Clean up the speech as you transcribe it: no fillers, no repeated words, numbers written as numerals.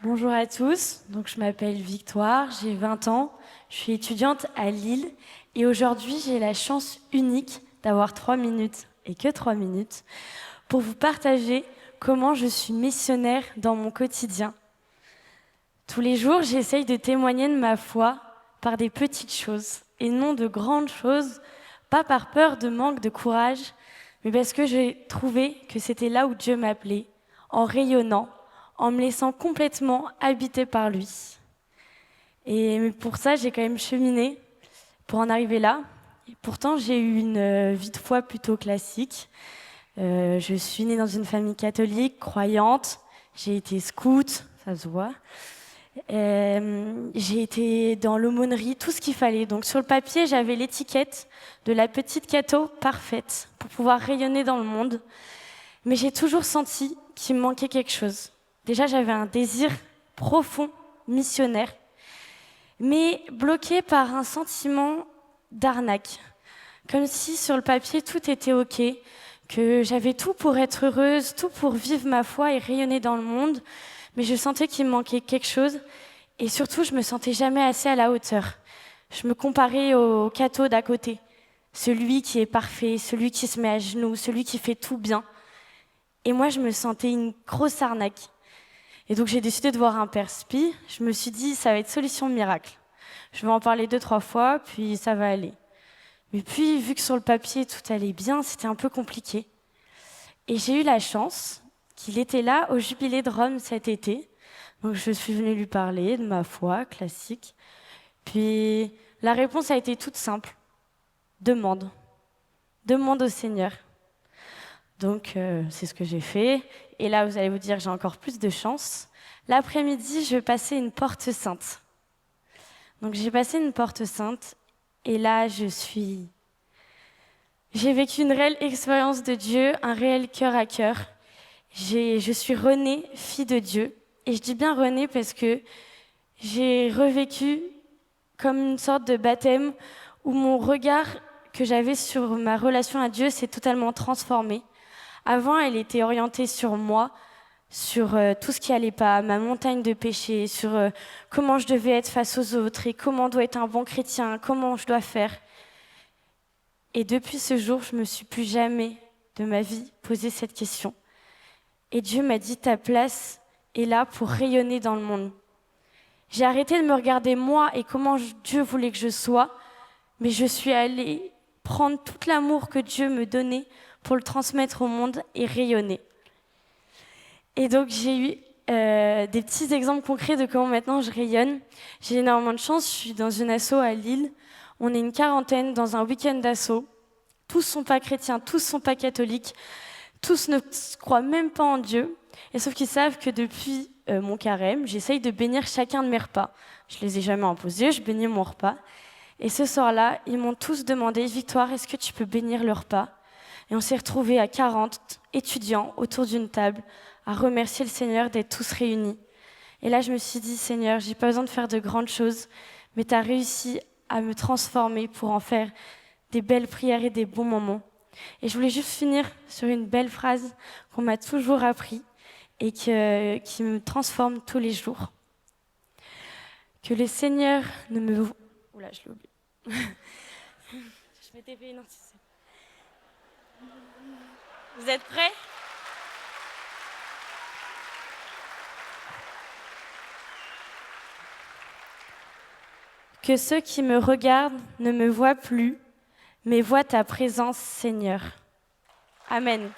Bonjour à tous, donc je m'appelle Victoire, j'ai 20 ans, je suis étudiante à Lille et aujourd'hui j'ai la chance unique d'avoir 3 minutes, et que 3 minutes, pour vous partager comment je suis missionnaire dans mon quotidien. Tous les jours, j'essaye de témoigner de ma foi par des petites choses et non de grandes choses, pas par peur de manque de courage, mais parce que j'ai trouvé que c'était là où Dieu m'appelait, en rayonnant, en me laissant complètement habiter par lui. Et pour ça, j'ai quand même cheminé pour en arriver là. Et pourtant, j'ai eu une vie de foi plutôt classique. Je suis née dans une famille catholique, croyante. J'ai été scout, ça se voit. J'ai été dans l'aumônerie, tout ce qu'il fallait. Donc sur le papier, j'avais l'étiquette de la petite catho parfaite pour pouvoir rayonner dans le monde. Mais j'ai toujours senti qu'il me manquait quelque chose. Déjà, j'avais un désir profond, missionnaire, mais bloqué par un sentiment d'arnaque. Comme si sur le papier, tout était OK, que j'avais tout pour être heureuse, tout pour vivre ma foi et rayonner dans le monde, mais je sentais qu'il me manquait quelque chose, et surtout, je me sentais jamais assez à la hauteur. Je me comparais au catho d'à côté, celui qui est parfait, celui qui se met à genoux, celui qui fait tout bien. Et moi, je me sentais une grosse arnaque. Et donc, j'ai décidé de voir un père spi. Je me suis dit, ça va être solution miracle. Je vais en parler 2-3 fois, puis ça va aller. Mais puis, vu que sur le papier, tout allait bien, c'était un peu compliqué. Et j'ai eu la chance qu'il était là au Jubilé de Rome cet été. Donc, je suis venue lui parler de ma foi classique. Puis, la réponse a été toute simple. Demande. Demande au Seigneur. Donc, c'est ce que j'ai fait. Et là, vous allez vous dire, j'ai encore plus de chance. L'après-midi, je passais une porte sainte. Donc, j'ai passé une porte sainte. Et là, j'ai vécu une réelle expérience de Dieu, un réel cœur à cœur. Je suis renée fille de Dieu. Et je dis bien renée parce que j'ai revécu comme une sorte de baptême où mon regard que j'avais sur ma relation à Dieu s'est totalement transformé. Avant, elle était orientée sur moi, sur tout ce qui allait pas, ma montagne de péché, sur comment je devais être face aux autres et comment doit être un bon chrétien, comment je dois faire. Et depuis ce jour, je me suis plus jamais de ma vie posé cette question. Et Dieu m'a dit, ta place est là pour rayonner dans le monde. J'ai arrêté de me regarder moi et comment Dieu voulait que je sois, mais je suis allée prendre tout l'amour que Dieu me donnait pour le transmettre au monde et rayonner. Et donc j'ai eu des petits exemples concrets de comment maintenant je rayonne. J'ai énormément de chance, je suis dans une asso à Lille. On est une quarantaine dans un week-end d'asso. Tous sont pas chrétiens, tous sont pas catholiques, tous ne croient même pas en Dieu. Et sauf qu'ils savent que depuis mon carême, j'essaye de bénir chacun de mes repas. Je les ai jamais imposés, je bénis mon repas. Et ce soir-là, ils m'ont tous demandé, Victoire, est-ce que tu peux bénir le repas ? Et on s'est retrouvés à 40 étudiants autour d'une table à remercier le Seigneur d'être tous réunis. Et là, je me suis dit, Seigneur, j'ai pas besoin de faire de grandes choses, mais tu as réussi à me transformer pour en faire des belles prières et des bons moments. Et je voulais juste finir sur une belle phrase qu'on m'a toujours appris et qui me transforme tous les jours. Que le Seigneur ne me... Oula, je l'ai oublié. Je m'étais fait une anticipation. Vous êtes prêts ? Que ceux qui me regardent ne me voient plus, mais voient ta présence, Seigneur. Amen.